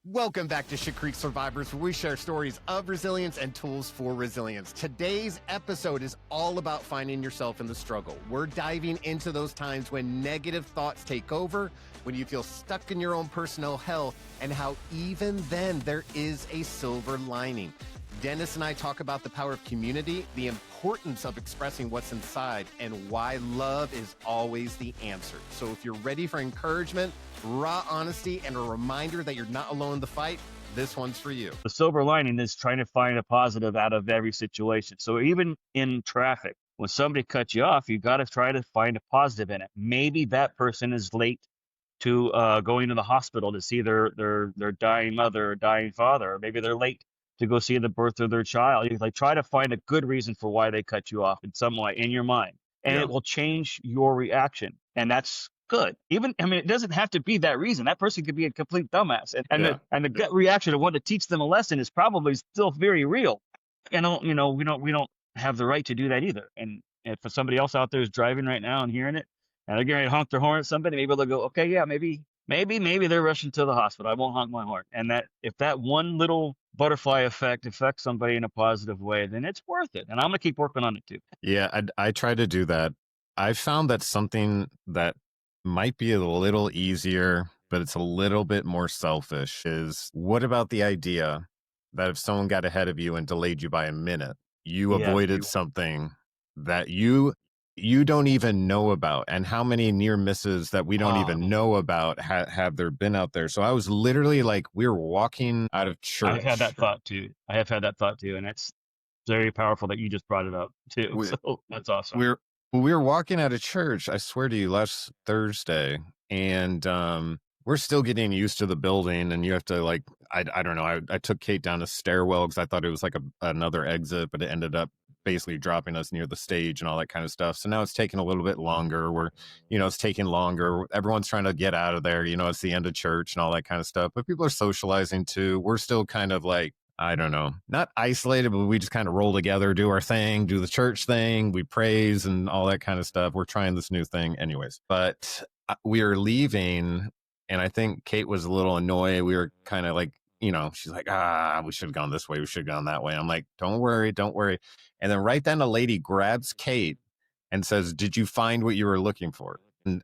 Welcome back to Shit Creek Survivors, where we share stories of resilience and tools for resilience. Today's episode is all about finding yourself in the struggle. We're diving into those times when negative thoughts take over, when you feel stuck in your own personal hell, and how even then there is a silver lining. Dennis and I talk about the power of community, the importance of expressing what's inside, and why love is always the answer. So if you're ready for encouragement, raw honesty, and a reminder that you're not alone in the fight, this one's for you. The silver lining is trying to find a positive out of every situation. So even in traffic, when somebody cuts you off, you got to try to find a positive in it. Maybe that person is late to going to the hospital to see their dying mother or dying father, or maybe they're late to go see the birth of their child. You like try to find a good reason for why they cut you off in some way in your mind, and it will change your reaction, and that's good. Even it doesn't have to be that reason. That person could be a complete dumbass, and the gut reaction of wanting to teach them a lesson is probably still very real. And we don't have the right to do that either. And if somebody else out there is driving right now and hearing it, and they're getting ready to honk their horn at somebody, maybe they'll go, okay, yeah, maybe they're rushing to the hospital. I won't honk my horn. And that if that one little butterfly effect affects somebody in a positive way, then it's worth it. And I'm gonna keep working on it too. Yeah, I try to do that. I found that something that might be a little easier, but it's a little bit more selfish is, what about the idea that if someone got ahead of you and delayed you by a minute, you avoided something that you don't even know about? And how many near misses that we don't even know about have there been out there? So I was literally like, we were walking out of church. I have had that thought too. And it's very powerful that you just brought it up too. So that's awesome. We were walking out of church, I swear to you, last Thursday, and we're still getting used to the building, and you have to I don't know, I took Kate down a stairwell because I thought it was like another exit, but it ended up basically dropping us near the stage and all that kind of stuff. So now it's taking a little bit longer. It's taking longer. Everyone's trying to get out of there. It's the end of church and all that kind of stuff, but people are socializing too. We're still kind of like, I don't know, not isolated, but we just kind of roll together, do our thing, do the church thing. We praise and all that kind of stuff. We're trying this new thing anyways, but we are leaving. And I think Kate was a little annoyed. We were kind of like, she's like, we should have gone this way. We should have gone that way. I'm like, don't worry. And then right then a lady grabs Kate and says, did you find what you were looking for? And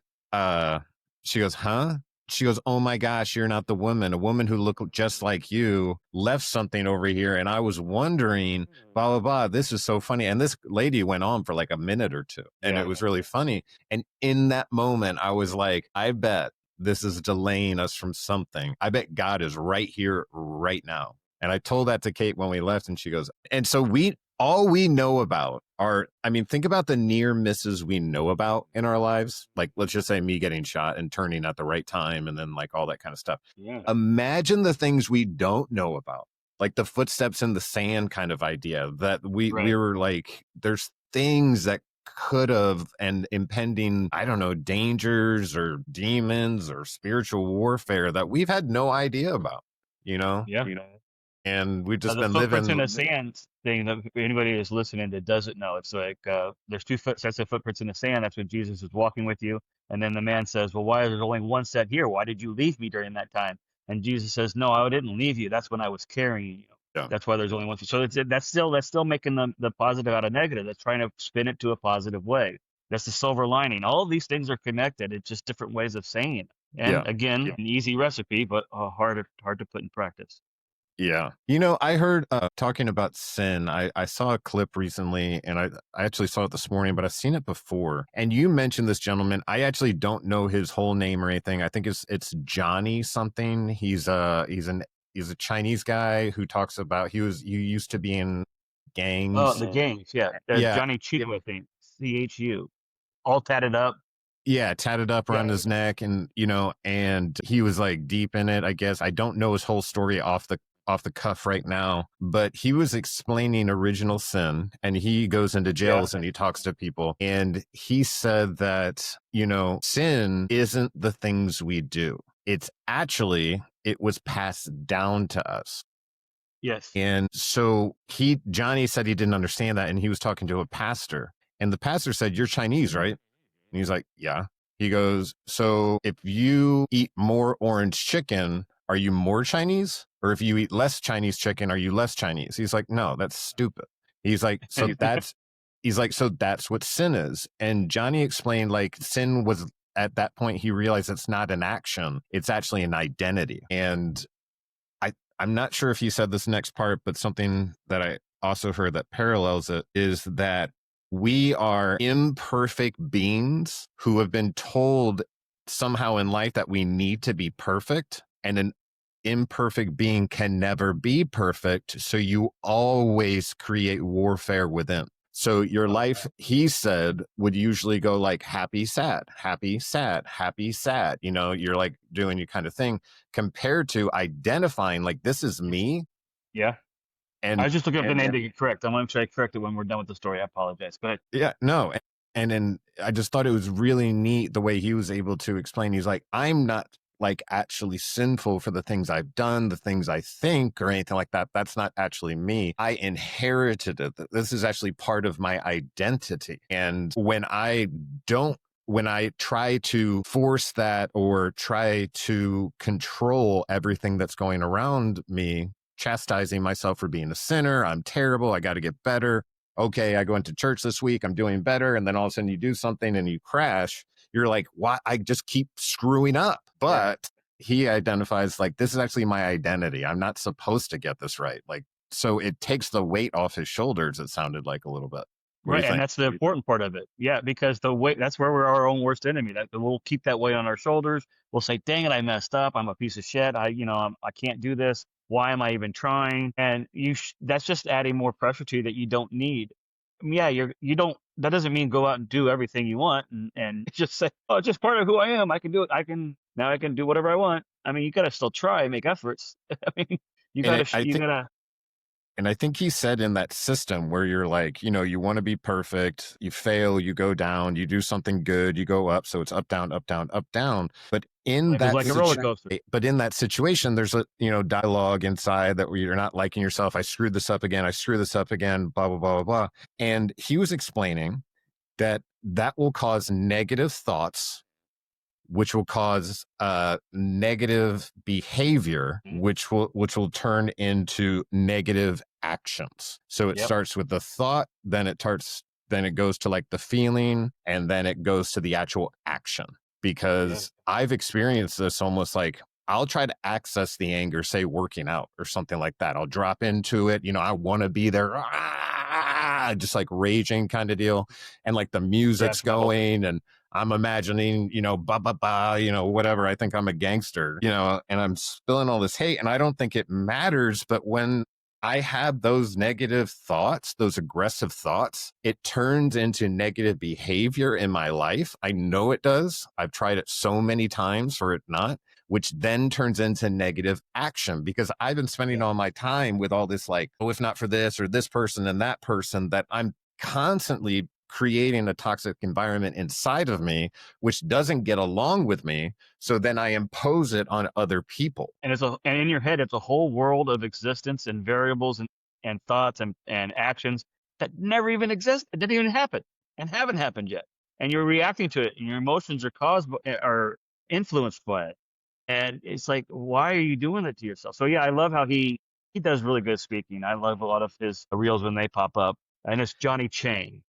she goes, huh? She goes, oh my gosh, you're not the woman. A woman who looked just like you left something over here. And I was wondering, blah, blah, blah. This is so funny. And this lady went on for like a minute or two. And it was really funny. And in that moment, I was like, I bet this is delaying us from something. I bet God is right here, right now. And I told that to Kate when we left, and she goes, and so all we know about think about the near misses we know about in our lives. Like, let's just say me getting shot and turning at the right time, and then like all that kind of stuff. Yeah. Imagine the things we don't know about, like the footsteps in the sand kind of idea that we were like, there's things that could have, and impending, I don't know, dangers or demons or spiritual warfare that we've had no idea about, Yeah. And we've just been living in the sand thing. That anybody is listening that doesn't know, it's like there's two sets of footprints in the sand. That's when Jesus is walking with you, and then the man says, "Well, why is there only one set here? Why did you leave me during that time?" And Jesus says, "No, I didn't leave you. That's when I was carrying you. Yeah. That's why there's only one." So that's still making the positive out of negative. That's trying to spin it to a positive way. That's the silver lining. All of these things are connected. It's just different ways of saying it. And again, an easy recipe, but hard to put in practice. Yeah. I heard talking about sin. I saw a clip recently, and I actually saw it this morning, but I've seen it before. And you mentioned this gentleman. I actually don't know his whole name or anything. I think it's Johnny something. He's a Chinese guy who talks about he used to be in gangs. Oh, the gangs, yeah. Johnny Chu, I think. CHU. All tatted up. Yeah, tatted up around his neck, and and he was like deep in it, I guess. I don't know his whole story off the cuff right now, but he was explaining original sin, and he goes into jails and he talks to people, and he said that sin isn't the things we do. It's actually, it was passed down to us. Yes. And so Johnny said he didn't understand that, and he was talking to a pastor, and the pastor said, "You're Chinese, right?" And he's like, "Yeah." He goes, "So if you eat more orange chicken are you more Chinese? Or if you eat less Chinese chicken, are you less Chinese? He's like, no, that's stupid. He's like, so that's what sin is. And Johnny explained, like, sin was, at that point, he realized it's not an action, it's actually an identity. And I'm not sure if he said this next part, but something that I also heard that parallels it is that we are imperfect beings who have been told somehow in life that we need to be perfect, and an imperfect being can never be perfect. So you always create warfare within. So your life, he said, would usually go like happy, sad, happy, sad, happy, sad. You know, you're like doing your kind of thing, compared to identifying like, this is me. Yeah. And I was just looking up the name to get correct. I'm going to try to correct it when we're done with the story. I apologize. Go ahead. Yeah, no. And then I just thought it was really neat the way he was able to explain. He's like, I'm not like actually sinful for the things I've done, the things I think, or anything like that. That's not actually me. I inherited it. This is actually part of my identity. And when I try to force that or try to control everything that's going around me, chastising myself for being a sinner, I'm terrible, I got to get better. Okay, I go into church this week, I'm doing better. And then all of a sudden you do something and you crash. You're like, why? I just keep screwing up. But he identifies like, this is actually my identity. I'm not supposed to get this right. Like, so it takes the weight off his shoulders, it sounded like a little bit. Right. And that's the important part of it. Yeah. Because the weight, that's where we're our own worst enemy. That we'll keep that weight on our shoulders. We'll say, dang it, I messed up. I'm a piece of shit. I can't do this. Why am I even trying? And that's just adding more pressure to you that you don't need. Yeah, that doesn't mean go out and do everything you want and just say, oh, it's just part of who I am. I can do it. I can do whatever I want. I mean, you got to still try and make efforts. I mean, you got to. And I think he said in that system where you're like, you know, you want to be perfect, you fail, you go down, you do something good, you go up. So it's up, down, up, down, up, down. But in that, like a roller coaster. But in that situation, there's a, dialogue inside that where you're not liking yourself. I screwed this up again. Blah, blah, blah, blah, blah. And he was explaining that will cause negative thoughts, which will cause negative behavior, which will turn into negative actions. So it starts with the thought, then it goes to like the feeling, and then it goes to the actual action. Because I've experienced this almost like, I'll try to access the anger, say working out or something like that. I'll drop into it. I want to be there, just like raging kind of deal. And like the music's going and I'm imagining, whatever. I think I'm a gangster, and I'm spilling all this hate, and I don't think it matters. But when I have those negative thoughts, those aggressive thoughts, it turns into negative behavior in my life. I know it does. I've tried it so many times for it not, which then turns into negative action, because I've been spending all my time with all this, like, oh, if not for this or this person and that person, that I'm constantly creating a toxic environment inside of me, which doesn't get along with me. So then I impose it on other people. And in your head, it's a whole world of existence and variables and thoughts and actions that never even exist. It didn't even happen and haven't happened yet. And you're reacting to it, and your emotions are influenced by it. And it's like, why are you doing it to yourself? So yeah, I love how he does really good speaking. I love a lot of his reels when they pop up. And it's Johnny Chang.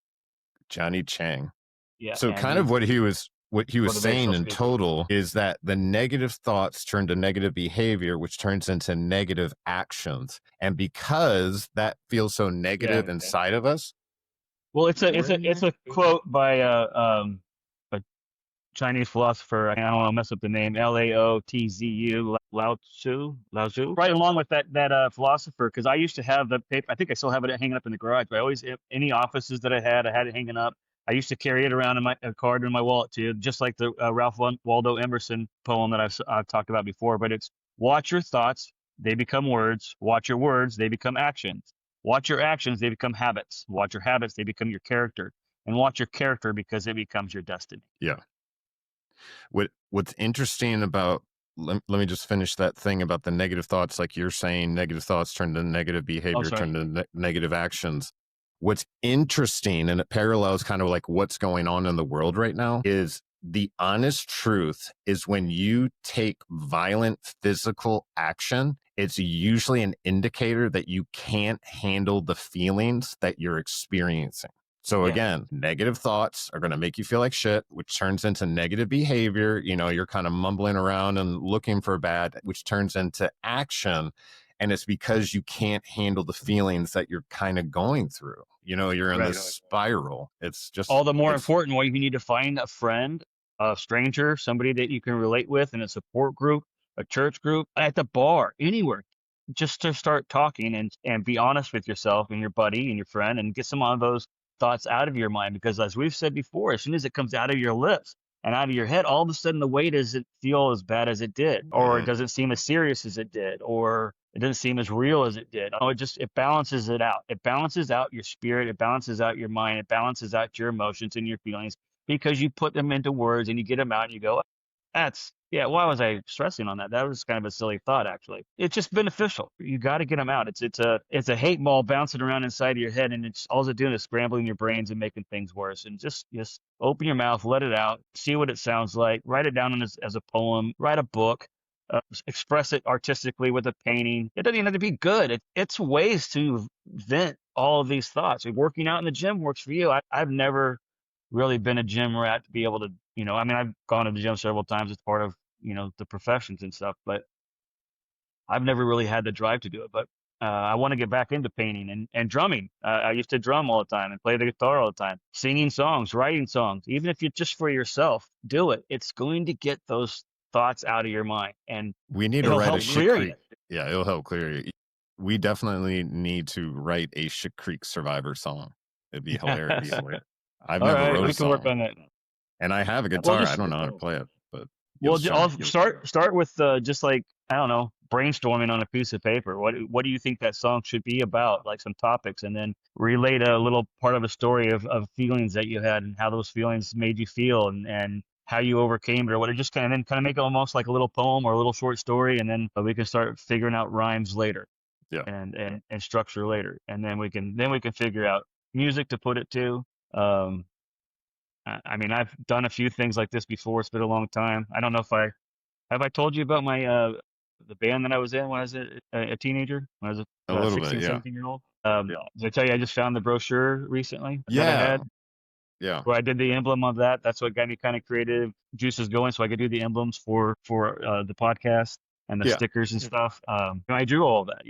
Yeah. So kind of what he was saying in total is that the negative thoughts turn to negative behavior, which turns into negative actions. And because that feels so negative inside of us. Well, it's a quote by a Chinese philosopher. I don't want to mess up the name. Laotzu, Lao Tzu. Right along with that philosopher, because I used to have the paper. I think I still have it hanging up in the garage. But I always, any offices that I had it hanging up. I used to carry it around in my card in my wallet too, just like the Ralph Waldo Emerson poem that I've talked about before. But it's watch your thoughts, they become words. Watch your words, they become actions. Watch your actions, they become habits. Watch your habits, they become your character. And watch your character because it becomes your destiny. Yeah. What's interesting about, let me just finish that thing about the negative thoughts. Like you're saying, negative thoughts turn to negative behavior, turn to negative actions. What's interesting, and it parallels kind of like what's going on in the world right now, is the honest truth is when you take violent physical action, it's usually an indicator that you can't handle the feelings that you're experiencing. So Yeah. again, negative thoughts are going to make you feel like shit, which turns into negative behavior. You know, you're kind of mumbling around and looking for bad, which turns into action. And it's because you can't handle the feelings that you're kind of going through. You know, you're in Right. this spiral. It's just All the more it's- important why you need to find a friend, a stranger, somebody that you can relate with in a support group, a church group, at the bar, anywhere, just to start talking and be honest with yourself and your buddy and your friend and get some of those thoughts out of your mind. Because as we've said before, as soon as it comes out of your lips and out of your head, all of a sudden the weight doesn't feel as bad as it did, or it doesn't seem as serious as it did, or it doesn't seem as real as it did. Oh, it balances it out. It balances out your spirit. It balances out your mind. It balances out your emotions and your feelings because you put them into words and you get them out and you go, why was I stressing on that? That was kind of a silly thought, actually. It's just beneficial. You got to get them out. It's a hate ball bouncing around inside of your head, and it's all it's doing is scrambling your brains and making things worse. And just open your mouth, let it out, see what it sounds like, write it down as a poem, write a book. Express it artistically with a painting. It doesn't even have to be good. It's ways to vent all of these thoughts. Working out in the gym works for you. I've never really been a gym rat to be able to, I've gone to the gym several times as part of, the professions and stuff, but I've never really had the drive to do it. But I want to get back into painting and drumming. I used to drum all the time and play the guitar all the time, singing songs, writing songs. Even if you're just for yourself, do it. It's going to get those thoughts out of your mind, and we need to it'll write help a Shit clear Creek. you. Yeah, it'll help clear you. We definitely need to write a Shit Creek Survivor song. It'd be hilarious. I've All never right, wrote we a can work song, on that. and I have a Well, guitar. just I don't know how to play it, but well, give it a I'll shot. start with just like, I don't know, brainstorming on a piece of paper. What do you think that song should be about? Like some topics, and then relate a little part of a story of feelings that you had and how those feelings made you feel and how you overcame it, or what. Just kind of make it almost like a little poem or a little short story, and then we can start figuring out rhymes later. Yeah. And structure later, and then we can figure out music to put it to. I mean, I've done a few things like this before. It's been a long time. I don't know if I told you about my the band that I was in when I was a teenager, when I was A little 16, bit, yeah. 17-year-old. Did I tell you I just found the brochure recently that I Yeah. had, Yeah. where I did the emblem of that? That's what got me kind of creative juices going, so I could do the emblems for the podcast and the Yeah. stickers and stuff. I drew all of that,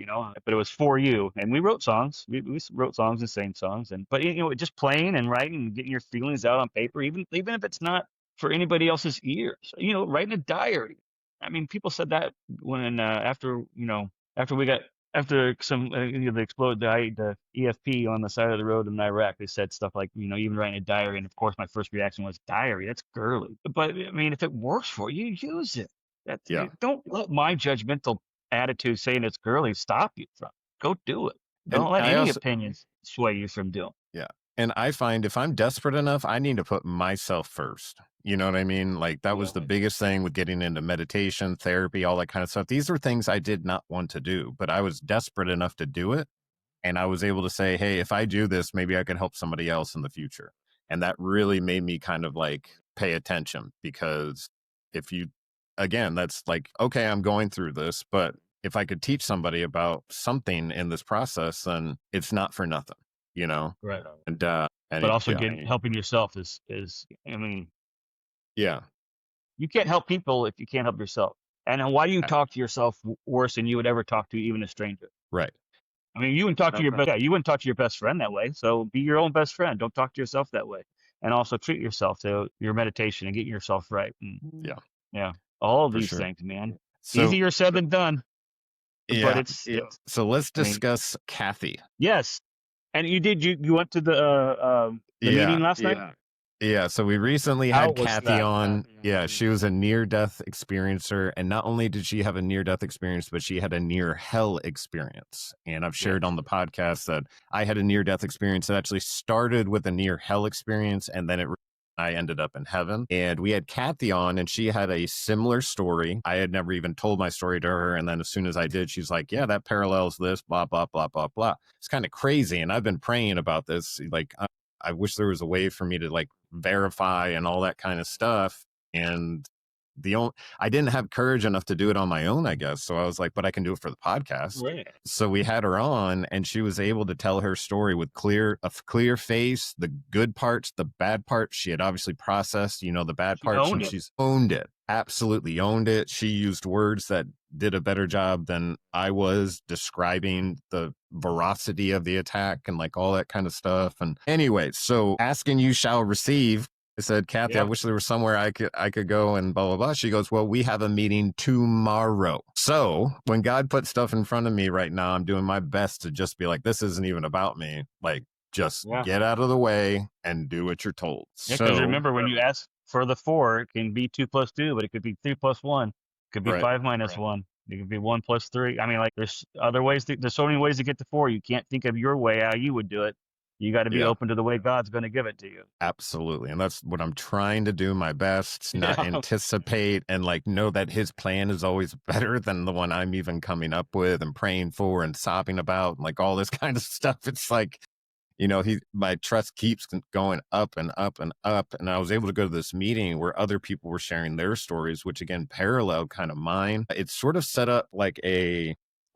but it was for you. And we wrote songs. We wrote songs and sang songs, but just playing and writing and getting your feelings out on paper, even if it's not for anybody else's ears. Writing a diary. I mean, people said that when after we got after some they exploded the EFP on the side of the road in Iraq. They said stuff like, even writing a diary. And of course, my first reaction was, diary, that's girly. But I mean, if it works for you, use it. Yeah. Don't let my judgmental attitude saying it's girly stop you from. Go do it. Don't And let I any also- opinions sway you from doing. Yeah. And I find if I'm desperate enough, I need to put myself first. You know what I mean? Like that was the biggest thing with getting into meditation, therapy, all that kind of stuff. These are things I did not want to do, but I was desperate enough to do it. And I was able to say, hey, if I do this, maybe I can help somebody else in the future. And that really made me kind of like pay attention, because again, that's like, okay, I'm going through this, but if I could teach somebody about something in this process, then it's not for nothing, Right. And But also helping yourself is I mean, yeah, you can't help people if you can't help yourself. And why do you talk to yourself worse than you would ever talk to even a stranger? right. I mean, you wouldn't talk to you wouldn't talk to your best friend that way. So be your own best friend. Don't talk to yourself that way. And also treat yourself to your meditation and get yourself right. Yeah. All of For these sure. things, man. So, Easier said than done. yeah, But it's so let's I mean- discuss Kathy. yes. And you went to the meeting last night? Yeah, so we recently How had was Kathy that? on. Yeah, she was a near-death experiencer, and not only did she have a near-death experience, but she had a near-hell experience. And I've shared on the podcast that I had a near-death experience that actually started with a near-hell experience, and then I ended up in heaven. And we had Kathy on, and she had a similar story. I had never even told my story to her, and then as soon as I did, she's like, yeah, that parallels this, blah, blah, blah, blah, blah. It's kind of crazy, and I've been praying about this. Like, I wish there was a way for me to like verify and all that kind of stuff. And I didn't have courage enough to do it on my own, I guess. So I was like, but I can do it for the podcast. Right. So we had her on, and she was able to tell her story with a clear face, the good parts, the bad parts. She had obviously processed, the bad parts, and she's owned it. Absolutely owned it. She used words that did a better job than I was describing the veracity of the attack and like all that kind of stuff. And anyway, so asking you shall receive. I said, Kathy, I wish there was somewhere I could go and blah, blah, blah. She goes, well, we have a meeting tomorrow. So when God put stuff in front of me right now, I'm doing my best to just be like, this isn't even about me. Like, just get out of the way and do what you're told. Yeah, because remember, when you ask for the 4, it can be 2 plus 2, but it could be 3 plus 1. It could be 5 minus 1. It could be 1 plus 3. I mean, like, there's other ways. There's so many ways to get to 4. You can't think of your way, how you would do it. You got to be open to the way God's going to give it to you. Absolutely. And that's what I'm trying to do my best, not anticipate and like know that his plan is always better than the one I'm even coming up with and praying for and sobbing about, and like all this kind of stuff. It's like, my trust keeps going up and up and up. And I was able to go to this meeting where other people were sharing their stories, which again, paralleled kind of mine. It's sort of set up like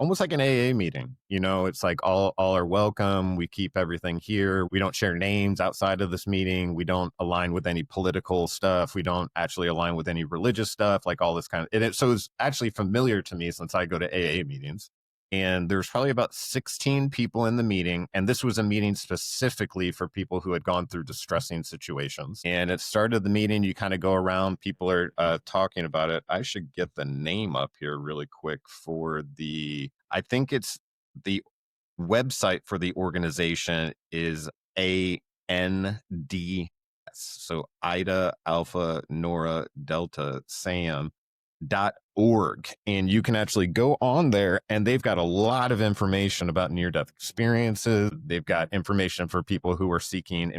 almost like an AA meeting. It's like all are welcome. We keep everything here. We don't share names outside of this meeting. We don't align with any political stuff. We don't actually align with any religious stuff, like all this kind of, so it's actually familiar to me since I go to AA meetings. And there's probably about 16 people in the meeting. And this was a meeting specifically for people who had gone through distressing situations. And it started the meeting. You kind of go around. People are talking about it. I should get the name up here really quick I think it's the website for the organization is ANDS. So Ida, Alpha, Nora, Delta, Sam. .org, and you can actually go on there, and they've got a lot of information about near-death experiences. They've got information for people who are seeking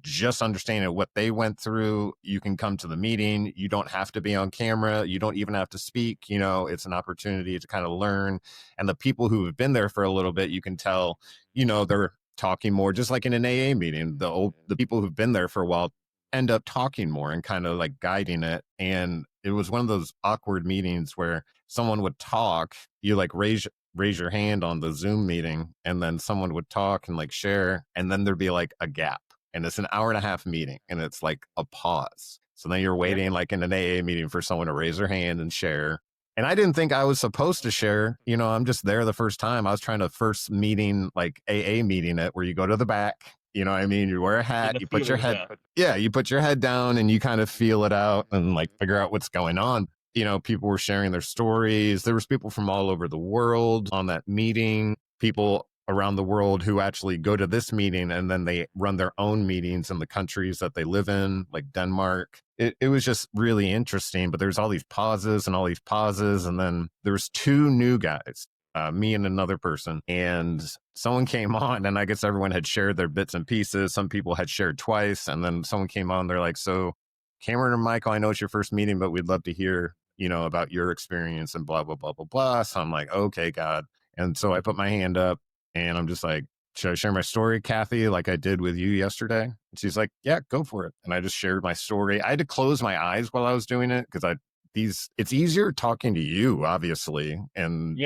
just understanding what they went through. You can come to the meeting. You don't have to be on camera. You don't even have to speak. It's an opportunity to kind of learn. And the people who have been there for a little bit, you can tell, they're talking more, just like in an AA meeting. The people who've been there for a while end up talking more and kind of like guiding it. And it was one of those awkward meetings where someone would talk, you like raise your hand on the Zoom meeting, and then someone would talk and like share, and then there'd be like a gap, and it's an hour-and-a-half meeting, and it's like a pause. So then you're waiting like in an AA meeting for someone to raise their hand and share. And I didn't think I was supposed to share. I'm just there the first time. I was trying to first meeting, like AA meeting it, where you go to the back. You know what I mean? You wear a hat, you put your head, you put your head down and you kind of feel it out and like figure out what's going on. People were sharing their stories. There was people from all over the world on that meeting, people around the world who actually go to this meeting and then they run their own meetings in the countries that they live in, like Denmark. It was just really interesting, but there's all these pauses. And then there's 2 new guys. Me and another person, and someone came on, and I guess everyone had shared their bits and pieces. Some people had shared twice, and then someone came on. They're like, so Cameron and Michael, I know it's your first meeting, but we'd love to hear, about your experience and blah, blah, blah, blah, blah. So I'm like, okay, God. And so I put my hand up and I'm just like, should I share my story, Kathy, like I did with you yesterday? And she's like, yeah, go for it. And I just shared my story. I had to close my eyes while I was doing it because it's easier talking to you, obviously, and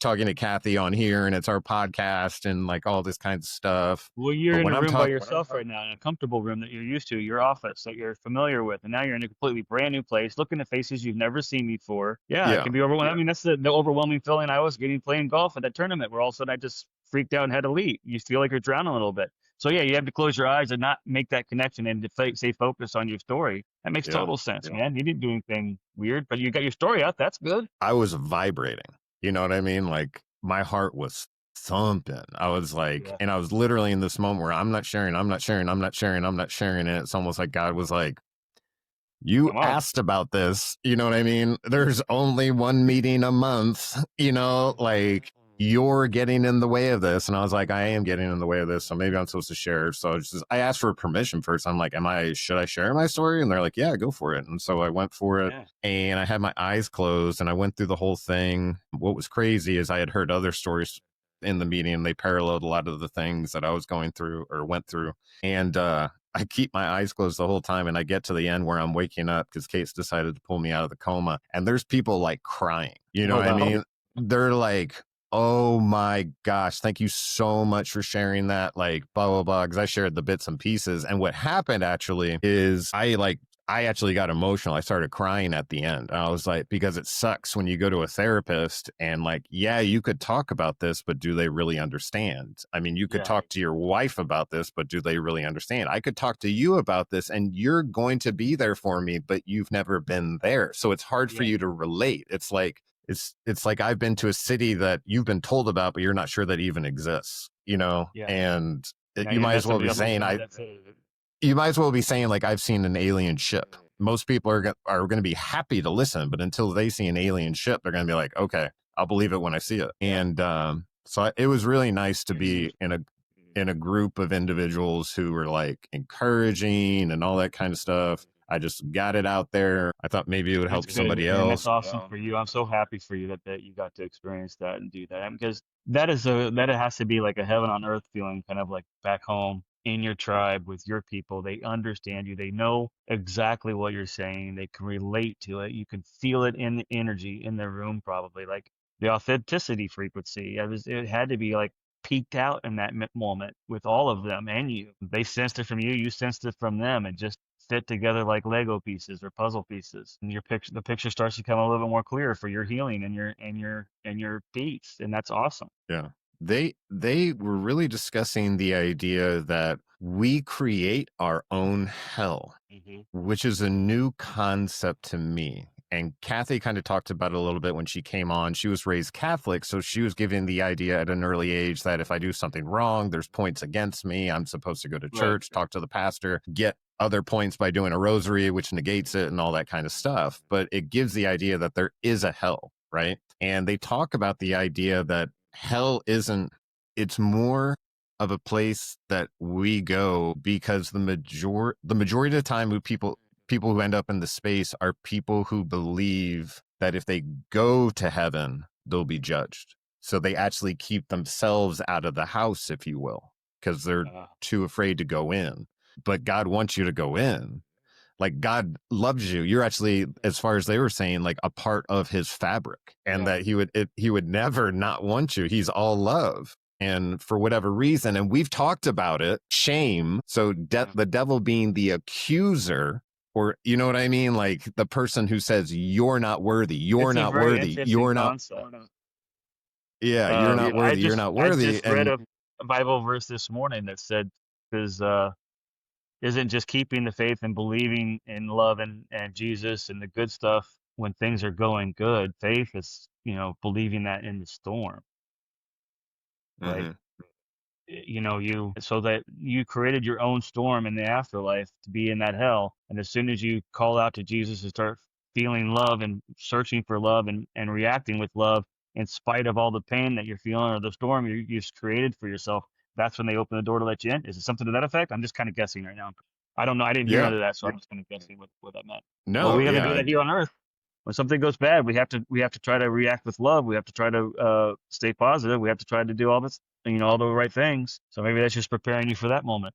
talking to Kathy on here, and it's our podcast and like all this kind of stuff. Well, you're in a room by yourself right now, in a comfortable room that you're used to, your office that you're familiar with, and now you're in a completely brand new place, looking at faces you've never seen before. It can be overwhelming. I mean, that's the overwhelming feeling I was getting playing golf at that tournament, where all of a sudden I just freaked out and had to leave. You feel like you're drowning a little bit. So you have to close your eyes and not make that connection and to stay focused on your story. That makes total sense, man. You didn't do anything weird, but you got your story out. That's good. I was vibrating. You know what I mean? Like my heart was thumping. I was like, and I was literally in this moment where I'm not sharing. And it's almost like God was like, you asked about this. You know what I mean? There's only one meeting a month, like you're getting in the way of this. And I was like, I am getting in the way of this. So maybe I'm supposed to share. So I asked for permission first. I'm like, should I share my story? And they're like, yeah, go for it. And so I went for it and I had my eyes closed and I went through the whole thing. What was crazy is I had heard other stories in the meeting. They paralleled a lot of the things that I was going through or went through. And I keep my eyes closed the whole time. And I get to the end where I'm waking up because Kate's decided to pull me out of the coma. And there's people like crying. You know Oh, what I wow. mean? They're like, oh my gosh, thank you so much for sharing that. Like, blah, blah, blah. Because I shared the bits and pieces. And what happened actually is I actually got emotional. I started crying at the end. I was like, because it sucks when you go to a therapist and like, yeah, you could talk about this, but do they really understand? I mean, you could Yeah. talk to your wife about this, but do they really understand? I could talk to you about this and you're going to be there for me, but you've never been there. So it's hard for Yeah. you to relate. It's like I've been to a city that you've been told about, but you're not sure that even exists, you know? Yeah. And Now you you might met as well somebody be else who's saying, saying that's it. you might as well be saying like I've seen an alien ship. Most people are going to be happy to listen, but until they see an alien ship, they're going to be like, okay, I'll believe it when I see it. Yeah. And it was really nice to be in a group of individuals who were like encouraging and all that kind of stuff. I just got it out there. I thought maybe it would That's help good, somebody man. That's else. awesome for you. I'm so happy for you that you got to experience that and do that. Because that has to be like a heaven on earth feeling, kind of like back home in your tribe with your people. They understand you. They know exactly what you're saying. They can relate to it. You can feel it in the energy in the room, probably like the authenticity frequency. It had to be like peaked out in that moment with all of them and you. They sensed it from you. You sensed it from them, and just fit together like Lego pieces or puzzle pieces, and the picture starts to become a little bit more clear for your healing and your peace, and that's awesome. Yeah. They were really discussing the idea that we create our own hell, which is a new concept to me. And Kathy kind of talked about it a little bit when she came on. She was raised Catholic, so she was given the idea at an early age that if I do something wrong, there's points against me. I'm supposed to go to church, talk to the pastor, get other points by doing a rosary, which negates it and all that kind of stuff. But it gives the idea that there is a hell, right? And they talk about the idea that hell it's more of a place that we go because the majority of the time people who end up in the space are people who believe that if they go to heaven, they'll be judged. So they actually keep themselves out of the house, if you will, because they're too afraid to go in. But God wants you to go in. Like God loves you. You're actually, as far as they were saying, like a part of his fabric, and that he would never not want you. He's all love. And for whatever reason, and we've talked about it, shame. So the devil being the accuser, or you know what I mean? Like the person who says, you're not worthy. You're not worthy. You're not. Yeah, you're not worthy. You're not worthy. I just read a Bible verse this morning that said, because isn't just keeping the faith and believing in love and Jesus and the good stuff when things are going good. Faith is, believing that in the storm, right? So that you created your own storm in the afterlife to be in that hell. And as soon as you call out to Jesus and start feeling love and searching for love and reacting with love, in spite of all the pain that you're feeling or the storm you've created for yourself, that's when they open the door to let you in. Is it something to that effect? I'm just kind of guessing right now. I don't know. I didn't hear none of that, so I'm just kind of guessing what that meant. No, but we have to do that here on Earth. When something goes bad, we have to try to react with love. We have to try to stay positive. We have to try to do all this, all the right things. So maybe that's just preparing you for that moment.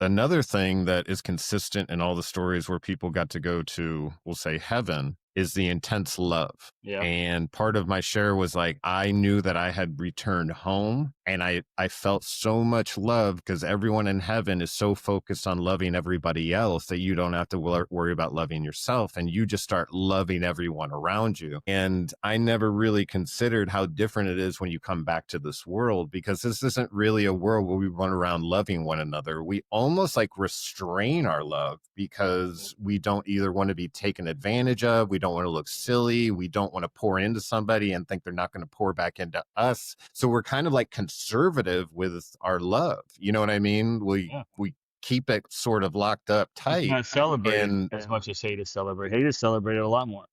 Another thing that is consistent in all the stories where people got to go to, we'll say, heaven, is the intense love. Yeah. And part of my share was like, I knew that I had returned home, and I felt so much love because everyone in heaven is so focused on loving everybody else that you don't have to worry about loving yourself, and you just start loving everyone around you. And I never really considered how different it is when you come back to this world, because this isn't really a world where we run around loving one another. We almost like restrain our love because we don't either want to be taken advantage of, we don't want to look silly, we don't want to pour into somebody and think they're not going to pour back into us. So we're kind of like conservative with our love. You know what I mean? We keep it sort of locked up tight. It's not celebrating as much as hate is celebrate. Hate is celebrated a lot more,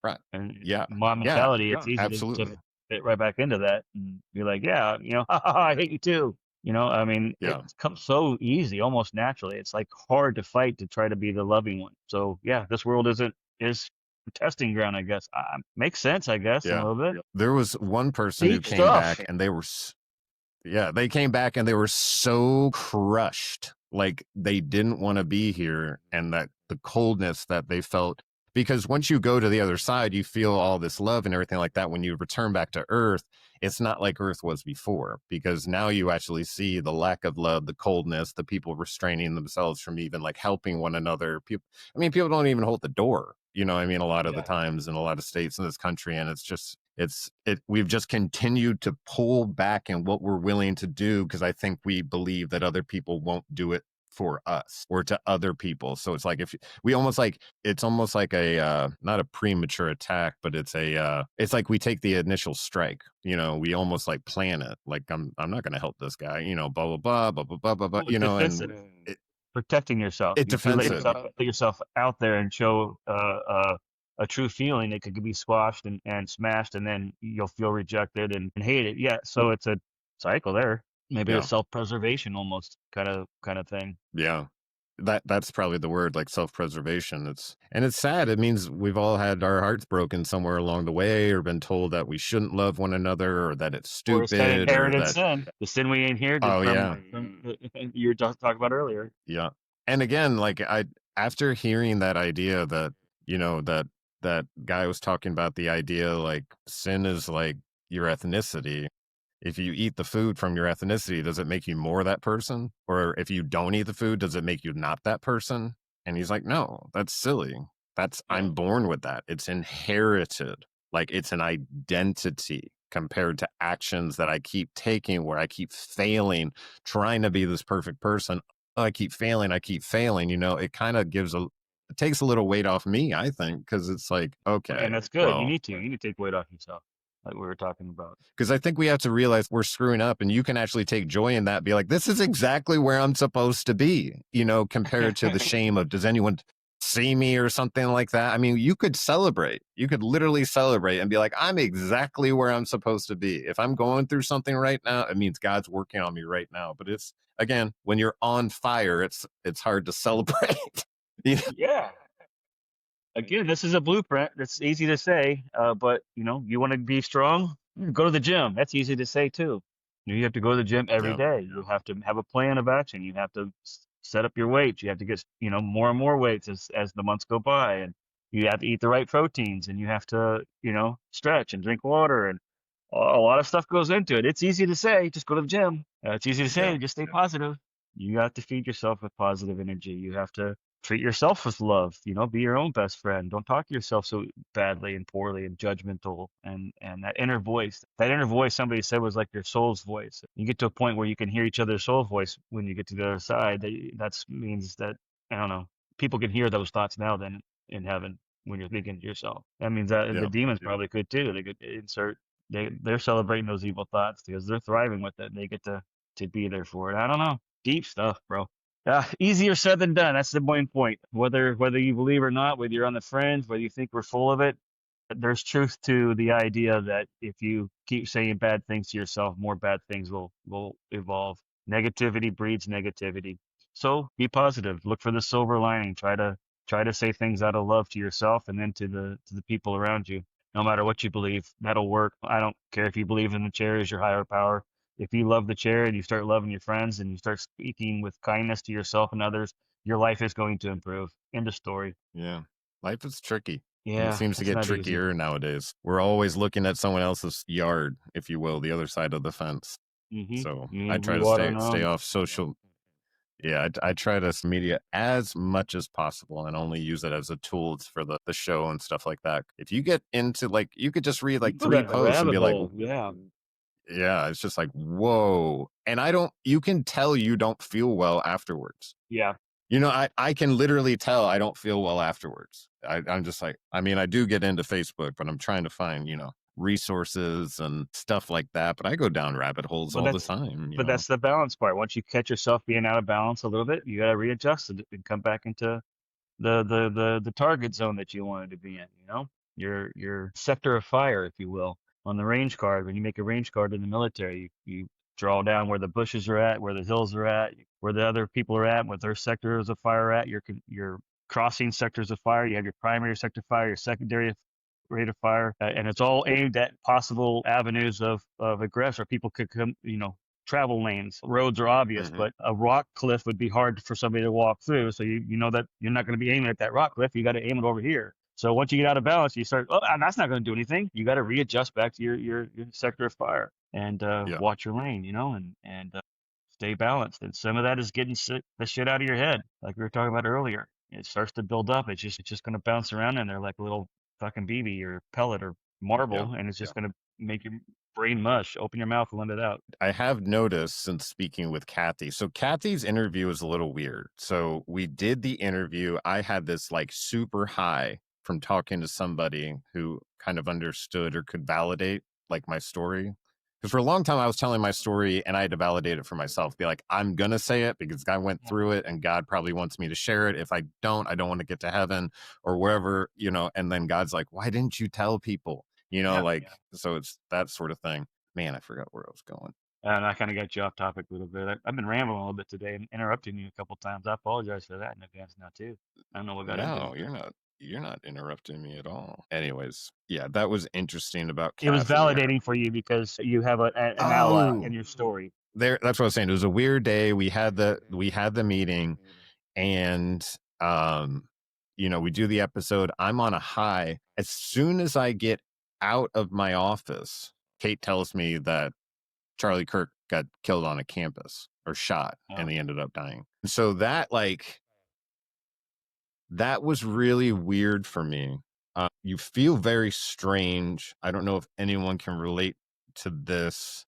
Right. And Yeah. my mentality, it's easy absolutely. to fit right back into that and be like, I hate you too. It comes so easy, almost naturally. It's like hard to fight to try to be the loving one. So yeah, this world is testing ground, I guess. Makes sense, I guess, a Yeah. little bit. There was one person who Deep came stuff. back and they were yeah, they came back and they were so crushed. Like they didn't want to be here, and that the coldness that they felt, because once you go to the other side, you feel all this love and everything like that. When you return back to Earth, it's not like Earth was before, because now you actually see the lack of love, the coldness, the people restraining themselves from even like helping one another. People, I mean, people don't even hold the door. You know, I mean, a lot of the times in a lot of states in this country, and it's just we've just continued to pull back in what we're willing to do, because I think we believe that other people won't do it for us or to other people. So it's like, if we almost like, it's almost like a not a premature attack, but it's like we take the initial strike, you know, we almost like plan it, like I'm not going to help this guy, you know, blah blah blah blah blah blah blah, blah, Well, you know, and defensive. Protecting yourself. it If you defensive. let yourself out there and show a true feeling, it could be squashed and smashed, and then you'll feel rejected and hate it. Yeah, so it's a cycle there. Maybe Yeah. a self-preservation almost kind of thing. Yeah. That's probably the word, like self-preservation. It's sad. It means we've all had our hearts broken somewhere along the way, or been told that we shouldn't love one another, or that it's Or it's that stupid, or inherited that, sin, the sin we inherited oh from you were talking about earlier. yeah. And again, like after hearing that idea that, you know, that guy was talking about, the idea like sin is like your ethnicity. If you eat the food from your ethnicity, does it make you more that person? Or if you don't eat the food, does it make you not that person? And he's like, no, that's silly. I'm born with that. It's inherited. Like it's an identity compared to actions that I keep taking, where I keep failing, trying to be this perfect person. I keep failing. You know, it kind of it takes a little weight off me, I think, because it's like, okay. And that's good. well, You need to take weight off yourself, like we were talking about. because I think we have to realize we're screwing up, and you can actually take joy in that. Be like, this is exactly where I'm supposed to be, you know, compared to the shame of, does anyone see me or something like that? I mean, you could celebrate. You could literally celebrate and be like, I'm exactly where I'm supposed to be. If I'm going through something right now, it means God's working on me right now. But it's, again, when you're on fire, it's hard to celebrate. You know? Yeah. Again, this is a blueprint. It's easy to say, but you know, you want to be strong, go to the gym. That's easy to say too. You have to go to the gym every Yeah. day. You have to have a plan of action. You have to set up your weights. You have to get, you know, more and more weights as the months go by, and you have to eat the right proteins, and you have to, you know, stretch and drink water, and a lot of stuff goes into it. It's easy to say, just go to the gym. It's easy to say, Yeah. just stay positive. You have to feed yourself with positive energy. You have to treat yourself with love, you know, be your own best friend. Don't talk to yourself so badly and poorly and judgmental. And that inner voice, somebody said, was like your soul's voice. You get to a point where you can hear each other's soul voice when you get to the other side. That means that, I don't know, people can hear those thoughts now then in heaven when you're thinking to yourself. That means that Yeah. the demons probably could too. They could insert, they're celebrating those evil thoughts because they're thriving with it. They get to be there for it. I don't know. Deep stuff, bro. Easier said than done. That's the main point. Whether you believe or not, whether you're on the fringe, whether you think we're full of it, there's truth to the idea that if you keep saying bad things to yourself, more bad things will evolve. Negativity breeds negativity. So be positive. Look for the silver lining. Try to say things out of love to yourself and then to the people around you. No matter what you believe, that'll work. I don't care if you believe in the chair as your higher power. If you love the chair and you start loving your friends and you start speaking with kindness to yourself and others, your life is going to improve. End of story. Yeah. Life is tricky. And Yeah, it seems to it's get not easy. trickier nowadays. We're always looking at someone else's yard, if you will, the other side of the fence. Mhm. So You I need try to water on stay them. off social. Yeah, I try to media as much as possible, and only use it as a tool for the show and stuff like that. If you get into, like, you could just read You like go 3 down a posts and rabbit be like, hole. Yeah. yeah, it's just like, whoa. And you can tell you don't feel well afterwards. Yeah. You know, I can literally tell I don't feel well afterwards. I'm just like, I mean, I do get into Facebook, but I'm trying to find, you know, resources and stuff like that. But I go down rabbit holes But all the that's time. You but know, that's the balance part. Once you catch yourself being out of balance a little bit, you gotta readjust it and come back into the target zone that you wanted to be in, you know? Your sector of fire, if you will. On the range card, when you make a range card in the military, you draw down where the bushes are at, where the hills are at, where the other people are at, what their sectors of fire are at. You're crossing sectors of fire. You have your primary sector fire, your secondary rate of fire, and it's all aimed at possible avenues of egress, or people could come, travel lanes. Roads are obvious, but a rock cliff would be hard for somebody to walk through. So you know that you're not going to be aiming at that rock cliff. You got to aim it over here. So once you get out of balance, you start, that's not going to do anything. You got to readjust back to your sector of fire and watch your lane, and stay balanced. And some of that is getting the shit out of your head, like we were talking about earlier. It starts to build up. It's just going to bounce around in there like a little fucking BB or pellet or marble, and it's just going to make your brain mush. Open your mouth and let it out. I have noticed since speaking with Kathy. So Kathy's interview was a little weird. So we did the interview. I had this like super high from talking to somebody who kind of understood or could validate like my story. Because for a long time I was telling my story and I had to validate it for myself. Be like, I'm going to say it because God went through it and God probably wants me to share it. If I don't want to get to heaven or wherever, and then God's like, why didn't you tell people? So it's that sort of thing. Man, I forgot where I was going. And I kind of got you off topic a little bit. I've been rambling a little bit today and interrupting you a couple times. I apologize for that in advance now too. I don't know what got into. No, you're not interrupting me at all. Anyways, yeah, that was interesting about Kathy. It was validating for you because you have an ally in your story. That's what I was saying. It was a weird day. We had the meeting, and we do the episode. I'm on a high. As soon as I get out of my office, Kate tells me that Charlie Kirk got killed on a campus or shot, and he ended up dying. So that was really weird for me. You feel very strange. I don't know if anyone can relate to this,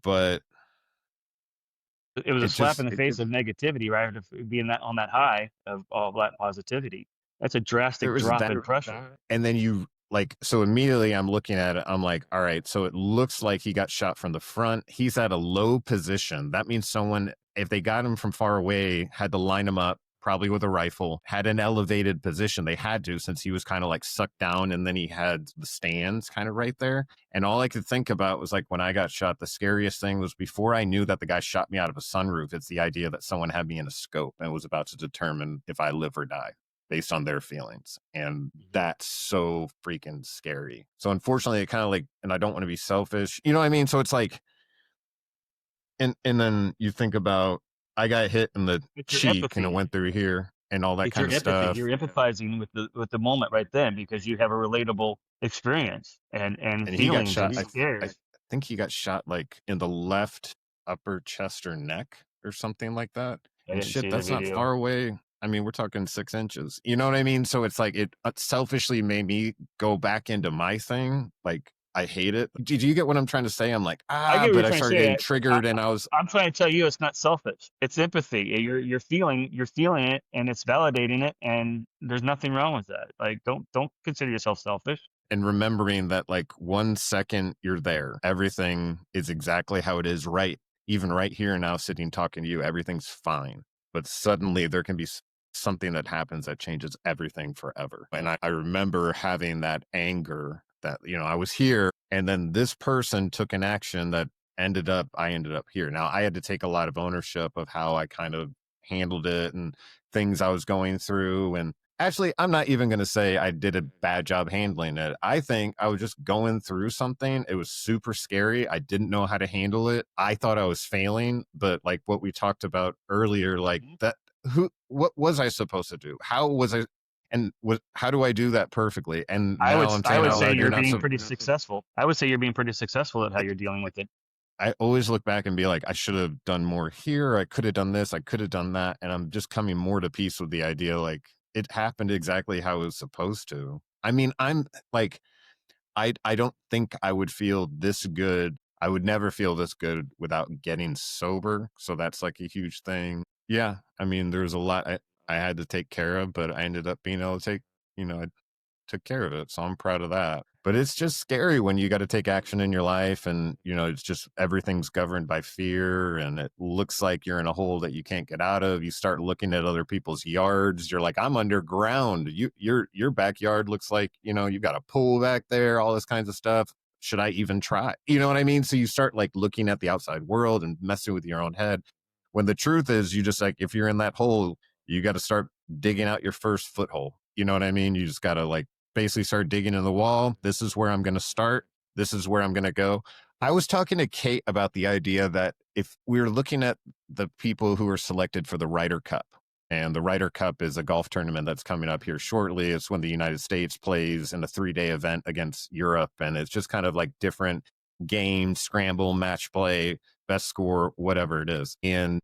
but it was a slap in the face of negativity, right? Of being on that high of all that positivity. That's a drastic drop in pressure. And then so immediately I'm looking at it. I'm like, all right, so it looks like he got shot from the front. He's at a low position. That means someone, if they got him from far away, had to line him up, probably with a rifle, had an elevated position. They had to, since he was kind of like sucked down, and then he had the stands kind of right there. And all I could think about was like when I got shot, the scariest thing was before I knew that the guy shot me out of a sunroof, it's the idea that someone had me in a scope and was about to determine if I live or die based on their feelings. And that's so freaking scary. So unfortunately, it kind of like, and I don't want to be selfish, you know what I mean? So it's like, and then you think about, I got hit in the cheek and it went through here and all that kind of stuff. You're empathizing with the moment right then because you have a relatable experience and he got shot. I think he got shot like in the left upper chest or neck or something like that. And shit, that's not far away. I mean, we're talking 6 inches. You know what I mean? So it's like it selfishly made me go back into my thing. Like, I hate it. Do you get what I'm trying to say? I'm like, but I started getting triggered, and I'm trying to tell you, it's not selfish. It's empathy. You're feeling it, and it's validating it, and there's nothing wrong with that. Like, don't consider yourself selfish. And remembering that, like, 1 second you're there, everything is exactly how it is. Right, even right here now, sitting talking to you, everything's fine. But suddenly there can be something that happens that changes everything forever. And I remember having that anger that, I was here, and then this person took an action that I ended up here. Now, I had to take a lot of ownership of how I kind of handled it and things I was going through. And actually, I'm not even going to say I did a bad job handling it. I think I was just going through something. It was super scary. I didn't know how to handle it. I thought I was failing, but like what we talked about earlier, like what was I supposed to do? How was I? And how do I do that perfectly? And I would say you're being pretty successful. I would say you're being pretty successful at how you're dealing with it. I always look back and be like, I should have done more here. I could have done this. I could have done that. And I'm just coming more to peace with the idea, like, it happened exactly how it was supposed to. I mean, I'm like, I don't think I would feel this good. I would never feel this good without getting sober. So that's like a huge thing. Yeah. I mean, there's a lot I had to take care of, but I ended up being able to take, I took care of it. So I'm proud of that. But it's just scary when you got to take action in your life and, it's just everything's governed by fear and it looks like you're in a hole that you can't get out of. You start looking at other people's yards. You're like, I'm underground. Your backyard looks like, you've got a pool back there, all this kinds of stuff. Should I even try? You know what I mean? So you start like looking at the outside world and messing with your own head when the truth is you just like, if you're in that hole, you got to start digging out your first foothold. You know what I mean? You just got to like basically start digging in the wall. This is where I'm going to start. This is where I'm going to go. I was talking to Kate about the idea that if we were looking at the people who were selected for the Ryder Cup, and the Ryder Cup is a golf tournament that's coming up here shortly. It's when the United States plays in a 3-day event against Europe. And it's just kind of like different games, scramble, match play, best score, whatever it is. And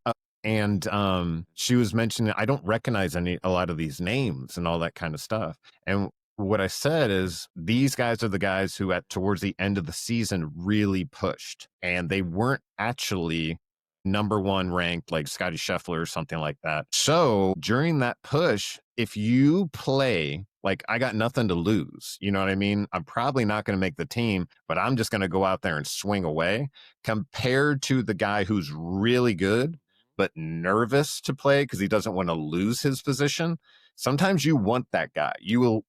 she was mentioning, I don't recognize a lot of these names and all that kind of stuff. And what I said is these guys are the guys who towards the end of the season really pushed, and they weren't actually number one ranked like Scotty Scheffler or something like that. So during that push, if you play like I got nothing to lose, you know what I mean? I'm probably not going to make the team, but I'm just going to go out there and swing away, compared to the guy who's really good but nervous to play because he doesn't want to lose his position. Sometimes you want that guy. You'd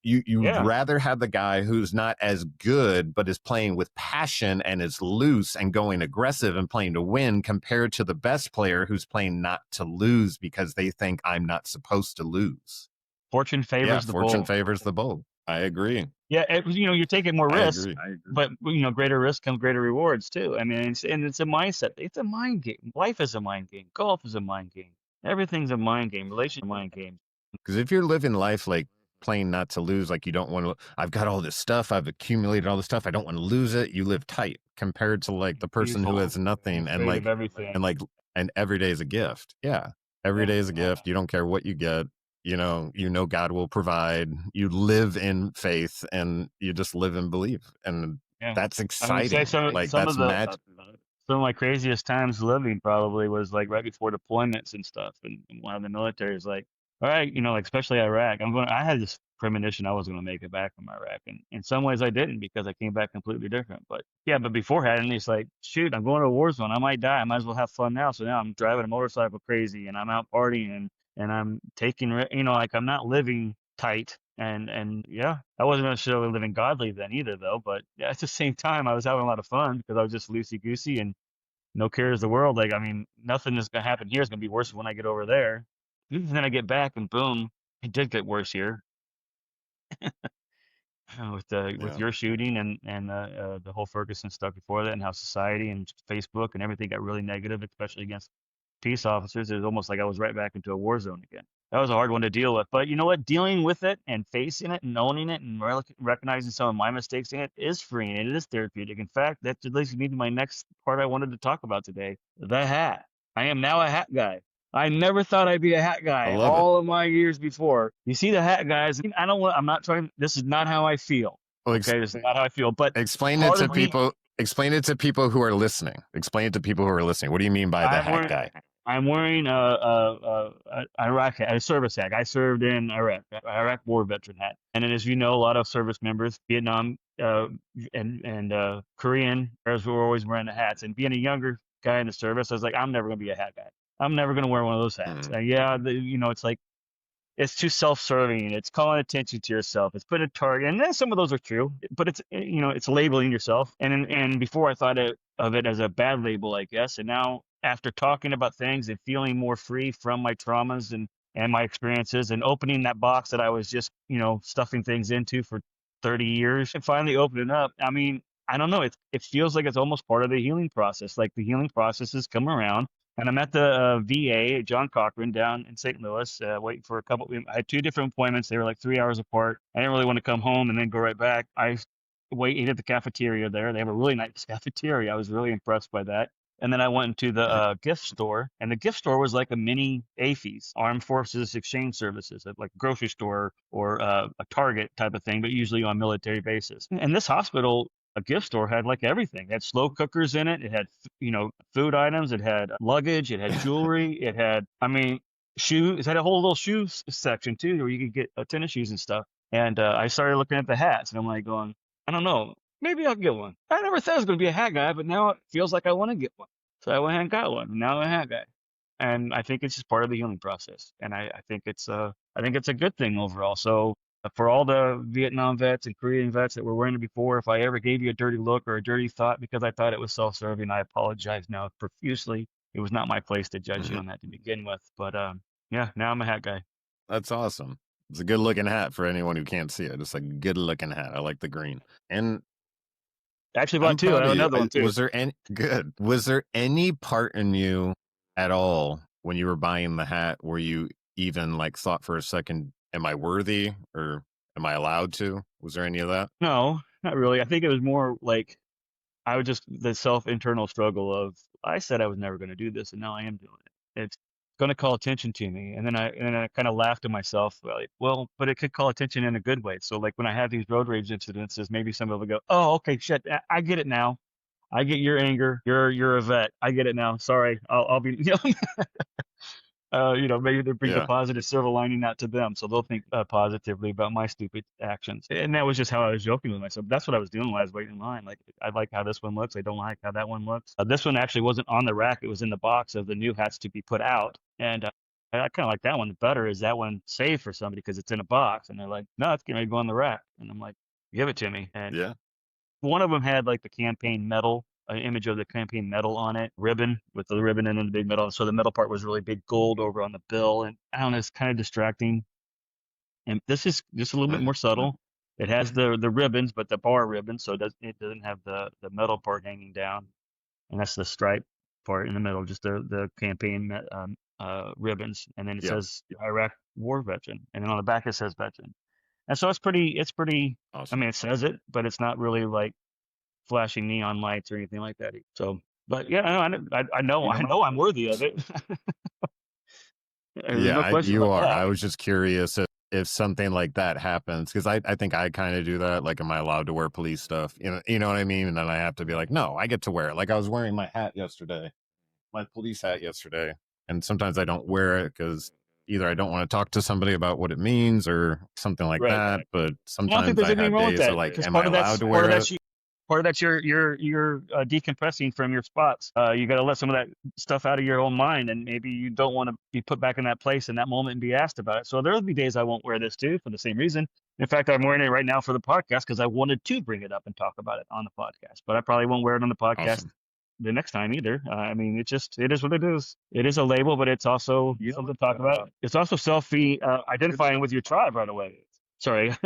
rather have the guy who's not as good, but is playing with passion and is loose and going aggressive and playing to win, compared to the best player who's playing not to lose because they think I'm not supposed to lose. Fortune favors the bold. Fortune favors the bold. I agree. Yeah, you're taking more risks, I agree. but greater risk comes greater rewards too. I mean, it's a mindset. It's a mind game. Life is a mind game. Golf is a mind game. Everything's a mind game. Relationship, mind game. Because if you're living life like playing not to lose, like you don't want to, I've got all this stuff, I've accumulated all this stuff, I don't want to lose it. You live tight compared to like the person who has nothing and like everything. And every day is a gift. Yeah, every day is a gift. You don't care what you get. You know God will provide. You live in faith, and you just live and believe, and that's exciting. That's magic. Some of my craziest times living probably was like right before deployments and stuff, and one of the military is like, all right, like especially Iraq. I had this premonition I was going to make it back from Iraq, and in some ways I didn't, because I came back completely different. But beforehand, it's like, shoot, I'm going to a war zone. I might die. I might as well have fun now. So now I'm driving a motorcycle crazy, and I'm out partying, and I'm taking, like I'm not living tight. And I wasn't necessarily living godly then either, though. But at the same time, I was having a lot of fun because I was just loosey goosey and no cares the world. Like, I mean, nothing is going to happen here is going to be worse when I get over there. And then I get back, and boom, it did get worse here. with your shooting and the whole Ferguson stuff before that, and how society and Facebook and everything got really negative, especially against peace officers. It was almost like I was right back into a war zone again. That was a hard one to deal with. But you know what? Dealing with it and facing it and owning it and recognizing some of my mistakes in it is freeing. It is therapeutic. In fact, that leads me to my next part I wanted to talk about today: the hat. I am now a hat guy. I never thought I'd be a hat guy all of my years before. You see the hat guys. I'm not trying. This is not how I feel. Well, okay, this is not how I feel. But explain it to people. Explain it to people who are listening. Explain it to people who are listening. What do you mean by the hat guy? I'm wearing a Iraq hat, a service hat. I served in Iraq war veteran hat. And then, as you know, a lot of service members, Vietnam and Korean, were always wearing the hats. And being a younger guy in the service, I was like, I'm never going to be a hat guy. I'm never going to wear one of those hats. It's like, it's too self-serving. It's calling attention to yourself. It's putting a target. And then some of those are true, but it's, it's labeling yourself. And before I thought of it as a bad label, I guess. And now, after talking about things and feeling more free from my traumas and my experiences, and opening that box that I was just, stuffing things into for 30 years, and finally opening up, I mean, I don't know. It feels like it's almost part of the healing process. Like the healing process has come around. And I'm at the VA, John Cochran, down in St. Louis, waiting for I had 2 different appointments. They were like 3 hours apart. I didn't really want to come home and then go right back. I ate at the cafeteria there. They have a really nice cafeteria. I was really impressed by that. And then I went into the gift store, and the gift store was like a mini AAFES, Armed Forces Exchange Services, like a grocery store or a Target type of thing, but usually on a military basis. And this hospital, a gift store, had like everything. It had slow cookers in it. It had, food items. It had luggage. It had jewelry. It had, shoes. It had a whole little shoes section too, where you could get tennis shoes and stuff. And I started looking at the hats, and I'm like going, I don't know, maybe I'll get one. I never thought I was going to be a hat guy, but now it feels like I want to get one. So I went ahead and got one. Now I'm a hat guy. And I think it's just part of the healing process. And I think it's a good thing overall. So for all the Vietnam vets and Korean vets that were wearing it before, if I ever gave you a dirty look or a dirty thought because I thought it was self-serving, I apologize now profusely. It was not my place to judge you on that to begin with. But now I'm a hat guy. That's awesome. It's a good looking hat for anyone who can't see it. It's a good looking hat. I like the green. And I actually I'm bought two. I proud have of you. another one too. Was there any good? Was there any part in you at all when you were buying the hat where you even like thought for a second, am I worthy or am I allowed to? Was there any of that? No, not really. I think it was more like I was just the internal struggle of I said I was never going to do this, and now I am doing it. It's going to call attention to me, and then I kind of laughed to myself, like, well, but it could call attention in a good way. So like when I have these road rage incidences, maybe somebody will go, oh, okay, shit, I get it now. I get your anger. You're a vet. I get it now. Sorry, I'll be. Maybe there brings a Yeah. positive silver lining out to them, so they'll think positively about my stupid actions. And that was just how I was joking with myself. That's what I was doing while I was waiting in line. Like, I like how this one looks. I don't like how that one looks. This one actually wasn't on the rack. It was in the box of the new hats to be put out. And I kind of like that one better. Is that one saved for somebody because it's in a box? And they're like, no, it's going to go on the rack. And I'm like, give it to me. And Yeah. one of them had like the campaign medal, an image of the campaign medal on it, ribbon with the ribbon and then the big medal. So the metal part was really big gold over on the bill. And I don't know, it's kind of distracting. And this is just a little bit more subtle. It has the ribbons, but the bar ribbon, so it doesn't have the metal part hanging down. And that's the stripe part in the middle, just the campaign ribbons. And then it says Iraq war veteran. And then on the back it says veteran. And so it's pretty Awesome. I mean, it says it, but it's not really like flashing neon lights or anything like that. So, but yeah, I know I'm worthy of it. There's no question you about are. that. I was just curious if something like that happens because I think I kind of do that. Like, am I allowed to wear police stuff? You know what I mean? And then I have to be like, no, I get to wear it. Like I was wearing my hat yesterday, my police hat yesterday, and sometimes I don't wear it because either I don't want to talk to somebody about what it means or something like that. But I don't think sometimes there's I anything have wrong with days that that like, because am I allowed to wear it? part of that's you're decompressing from your spots. You got to let some of that stuff out of your own mind, and maybe you don't want to be put back in that place in that moment and be asked about it. So there'll be days I won't wear this too for the same reason. In fact, I'm wearing it right now for the podcast because I wanted to bring it up and talk about it on the podcast, but I probably won't wear it on the podcast Awesome. the next time either. I mean, it is what it is. It is a label, but it's also something to talk about. It's also identifying with your tribe right away. Sorry.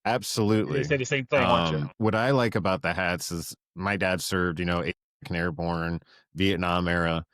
Absolutely. They say the same thing. What I like about the hats is my dad served, American Airborne, Vietnam era,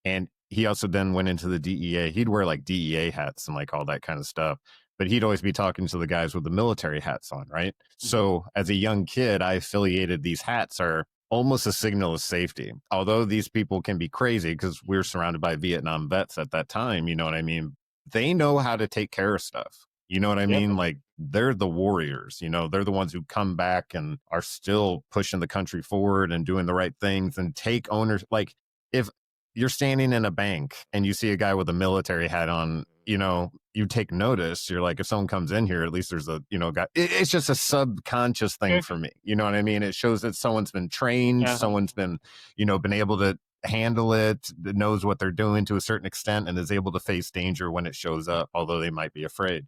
and he also then went into the DEA. He'd wear like DEA hats and like all that kind of stuff, but he'd always be talking to the guys with the military hats on, right? So as a young kid, I affiliated these hats are almost a signal of safety. Although these people can be crazy because we're surrounded by Vietnam vets at that time, you know what I mean? They know how to take care of stuff. You know what I mean? Like they're the warriors, they're the ones who come back and are still pushing the country forward and doing the right things and take ownership. Like if you're standing in a bank and you see a guy with a military hat on, you take notice. You're like, if someone comes in here, at least there's a, guy. It's just a subconscious thing for me. You know what I mean? It shows that someone's been trained, someone's been, been able to handle it, knows what they're doing to a certain extent and is able to face danger when it shows up, although they might be afraid,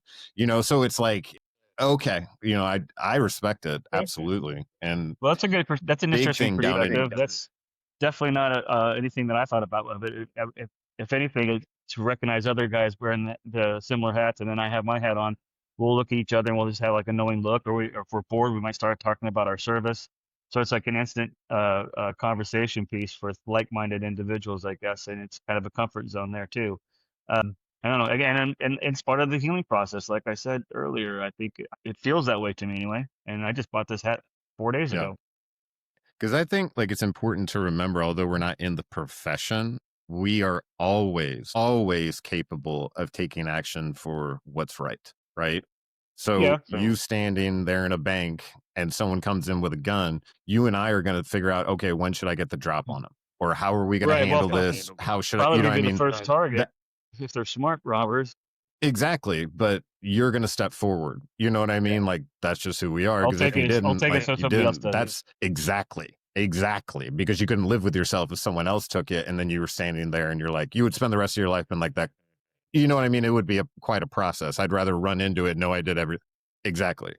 so it's like, okay, I respect it. Absolutely. And well, that's an interesting perspective. That's that's definitely not anything that I thought about of it. If anything, to recognize other guys wearing the similar hats and then I have my hat on, we'll look at each other and we'll just have like a knowing look, or if we're bored, we might start talking about our service. So it's like an instant conversation piece for like-minded individuals, I guess, and it's kind of a comfort zone there too. I don't know. Again, and it's part of the healing process. Like I said earlier, I think it feels that way to me anyway. And I just bought this hat 4 days ago. Because I think like it's important to remember, although we're not in the profession, we are always capable of taking action for what's right, right? So you standing there in a bank and someone comes in with a gun, you and I are going to figure out, okay, when should I get the drop on them? Or how are we going to handle this? How should I, be the first target if they're smart robbers. Exactly. But you're going to step forward. You know what I mean? Like that's just who we are. Because if you didn't, that's exactly. Because you couldn't live with yourself if someone else took it and then you were standing there and you're like, you would spend the rest of your life in like that. You know what I mean? It would be quite a process. I'd rather run into it, know I did everything. Exactly.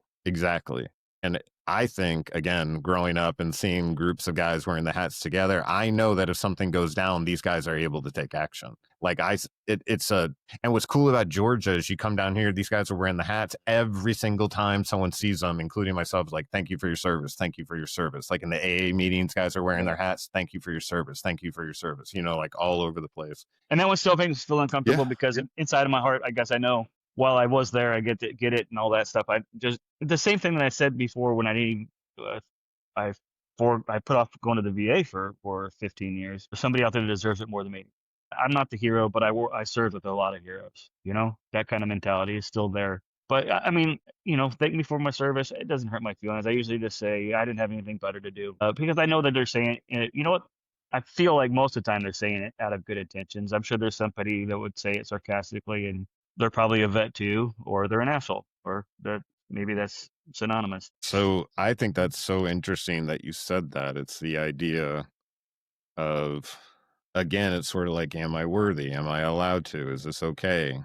And I think, again, growing up and seeing groups of guys wearing the hats together, I know that if something goes down, these guys are able to take action. Like and what's cool about Georgia is you come down here, these guys are wearing the hats every single time someone sees them, including myself, like, thank you for your service. Thank you for your service. Like in the AA meetings, guys are wearing their hats. Thank you for your service. Thank you for your service, like all over the place. And that one still makes me feel uncomfortable because inside of my heart, I guess I know while I was there, I get it and all that stuff. I just the same thing that I said before when I put off going to the VA for 15 years. There's somebody out there that deserves it more than me. I'm not the hero, but I served with a lot of heroes. That kind of mentality is still there. But I mean, thank me for my service. It doesn't hurt my feelings. I usually just say I didn't have anything better to do because I know that they're saying, you know what? I feel like most of the time they're saying it out of good intentions. I'm sure there's somebody that would say it sarcastically, and they're probably a vet too, or they're an asshole, or maybe that's synonymous. So I think that's so interesting that you said that. It's the idea of, again, it's sort of like, am I worthy? Am I allowed to? Is this okay?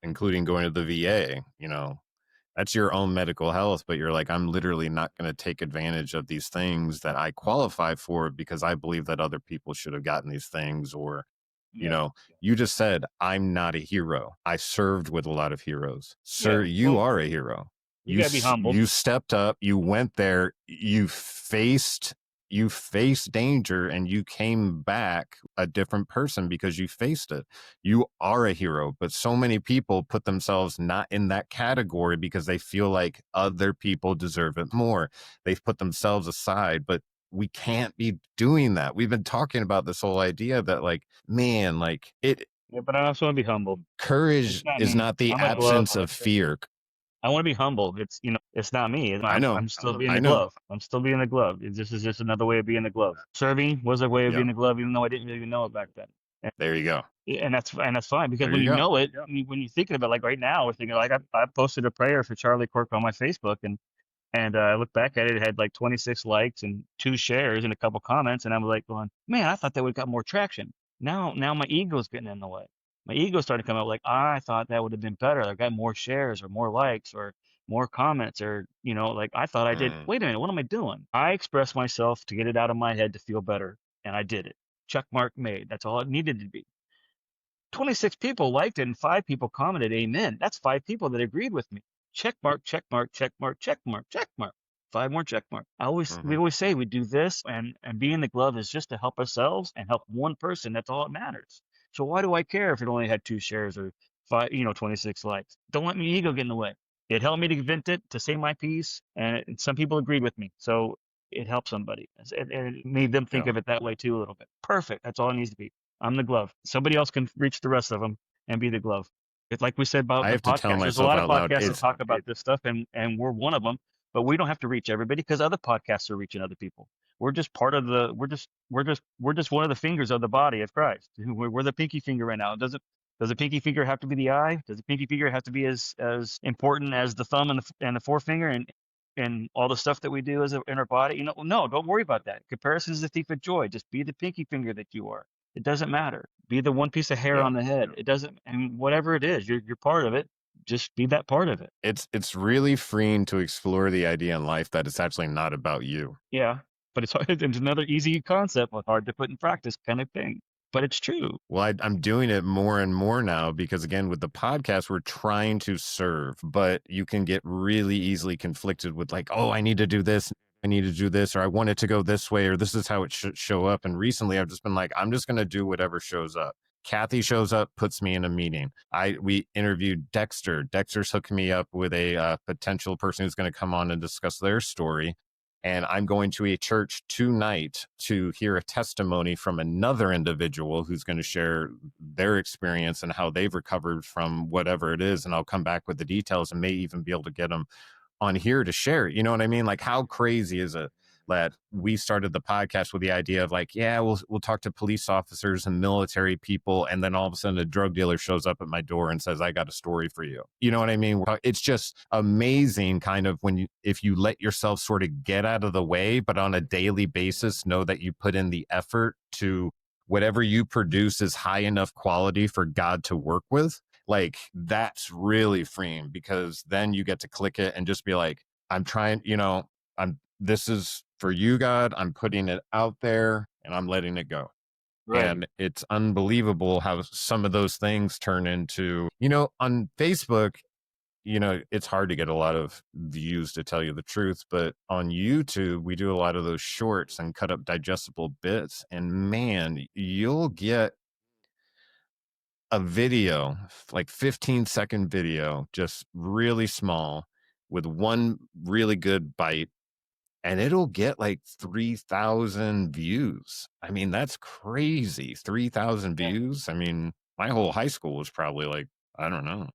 Including going to the VA, that's your own medical health, but you're like, I'm literally not going to take advantage of these things that I qualify for because I believe that other people should have gotten these things. Or, you just said, I'm not a hero. I served with a lot of heroes. Sir, you are a hero. You gotta be humble. You stepped up, you went there, you faced danger, and you came back a different person because you faced it. You are a hero, but so many people put themselves not in that category because they feel like other people deserve it more. They've put themselves aside, but we can't be doing that. We've been talking about this whole idea that, like, man, like it. Yeah, but I also want to be humble. Courage is not the absence of fear. I want to be humble. It's not me. I know. I'm still being the glove. I'm still being the glove. This is just another way of being the glove. Serving was a way of being the glove, even though I didn't really know it back then. There you go. And that's fine because when you know it, when you're thinking about, like right now, we're thinking like I posted a prayer for Charlie Kirk on my Facebook, and I look back at it, it had like 26 likes and 2 shares and a couple comments, and I was like going, man, I thought that would have got more traction. Now my ego's getting in the way. My ego started to come out like, I thought that would have been better. I got more shares or more likes or more comments, or, like I thought I did. Wait a minute, what am I doing? I expressed myself to get it out of my head to feel better, and I did it. Check mark made. That's all it needed to be. 26 people liked it and 5 people commented amen. That's 5 people that agreed with me. Check mark, check mark, check mark, check mark, check mark. 5 more check mark. We always say we do this, and being the glove is just to help ourselves and help one person. That's all that matters. So why do I care if it only had 2 shares or 5, 26 likes? Don't let my ego get in the way. It helped me to vent it, to say my piece, and some people agreed with me. So it helped somebody. It made them think of it that way too a little bit. Perfect. That's all it needs to be. I'm the glove. Somebody else can reach the rest of them and be the glove. It's like we said about the podcast. There's a lot of podcasts that talk about this stuff, and we're one of them. But we don't have to reach everybody because other podcasts are reaching other people. We're just part of the. We're just one of the fingers of the body of Christ. We're the pinky finger right now. Does the pinky finger have to be the eye? Does the pinky finger have to be as important as the thumb and the forefinger and all the stuff that we do in our body? No, don't worry about that. Comparison is the thief of joy. Just be the pinky finger that you are. It doesn't matter. Be the one piece of hair on the head. It doesn't, and whatever it is, you're part of it. Just be that part of it. It's really freeing to explore the idea in life that it's actually not about you. Yeah, but it's another easy concept, but hard to put in practice kind of thing. But it's true. Well, I'm doing it more and more now because, again, with the podcast, we're trying to serve, but you can get really easily conflicted with like, oh, I need to do this. I need to do this, or I want it to go this way, or this is how it should show up. And recently I've just been like, I'm just going to do whatever shows up. Kathy shows up, puts me in a meeting. We interviewed Dexter. Dexter's hooking me up with a potential person who's going to come on and discuss their story. And I'm going to a church tonight to hear a testimony from another individual who's going to share their experience and how they've recovered from whatever it is. And I'll come back with the details and may even be able to get them on here to share it. You know what I mean? Like, how crazy is it that we started the podcast with the idea of like, yeah, we'll talk to police officers and military people, and then all of a sudden a drug dealer shows up at my door and says, I got a story for you. You know what I mean? It's just amazing kind of if you let yourself sort of get out of the way, but on a daily basis, know that you put in the effort to whatever you produce is high enough quality for God to work with. Like, that's really freeing, because then you get to click it and just be like, I'm trying, this is for you, God. I'm putting it out there and I'm letting it go. Right. And it's unbelievable how some of those things turn into, on Facebook, it's hard to get a lot of views, to tell you the truth. But on YouTube, we do a lot of those shorts and cut up digestible bits. And man, you'll get a video, like 15-second video, just really small with one really good bite, and it'll get like 3,000 views. I mean, that's crazy. 3,000 views. I mean, my whole high school was probably like, I don't know,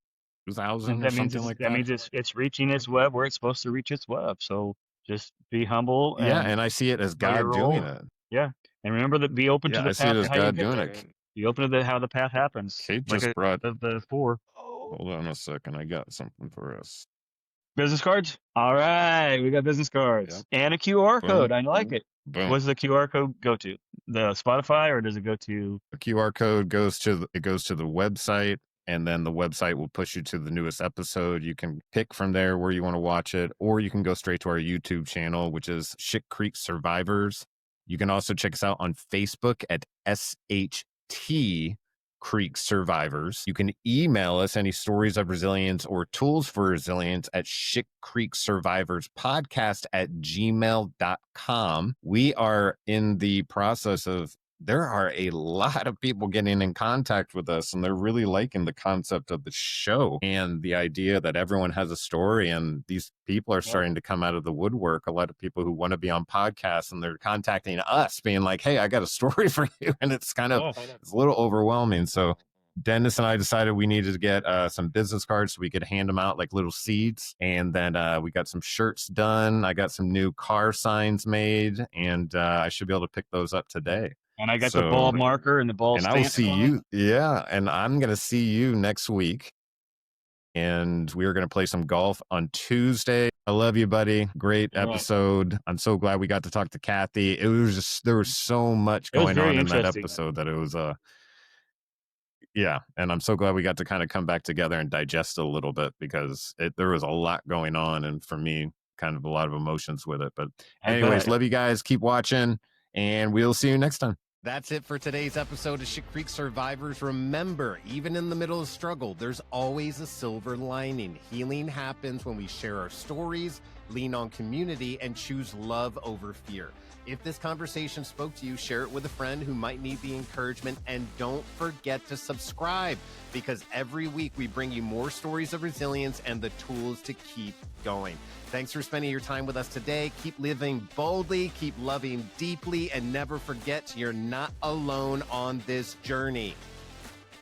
2,000 or That means something like that. it's reaching its web where it's supposed to reach its web. So just be humble. Yeah, and I see it as play your God doing role. it. Yeah, and remember that be open to Yeah, the I see it path as of how you God get doing there. it. Be open to how the path happens. Kate Like just brought. the 4 Hold on a second. I got something for us. business cards. All right, we got business cards Yep. and a QR Boom. code. I like it. Boom. What does the QR code go to? The Spotify, or does it go to? The QR code goes to the website, and then the website will push you to the newest episode. You can pick from there where you want to watch it, or you can go straight to our YouTube channel, which is Shit Creek Survivors. You can also check us out on Facebook at SHT Creek Survivors. You can email us any stories of resilience or tools for resilience at shitcreeksurvivorspodcast@gmail.com. We are in the process of, there are a lot of people getting in contact with us, and they're really liking the concept of the show and the idea that everyone has a story, and these people are starting to come out of the woodwork. A lot of people who want to be on podcasts, and they're contacting us being like, hey, I got a story for you. And it's kind of, it's a little overwhelming. So Dennis and I decided we needed to get some business cards so we could hand them out like little seeds. And then we got some shirts done. I got some new car signs made, and I should be able to pick those up today. And I got the ball marker and the ball. And I will see you. Yeah. And I'm going to see you next week. And we are going to play some golf on Tuesday. I love you, buddy. Great episode. I'm so glad we got to talk to Kathy. It was just, there was so much going on in that episode that it was yeah. And I'm so glad we got to kind of come back together and digest it a little bit, because there was a lot going on. And for me, kind of a lot of emotions with it. But anyways, love you guys. Keep watching, and we'll see you next time. That's it for today's episode of Shit Creek Survivors. Remember, even in the middle of struggle, there's always a silver lining. Healing happens when we share our stories, lean on community, and choose love over fear. If this conversation spoke to you, share it with a friend who might need the encouragement, and don't forget to subscribe, because every week we bring you more stories of resilience and the tools to keep going. Thanks for spending your time with us today. Keep living boldly, keep loving deeply, and never forget you're not alone on this journey.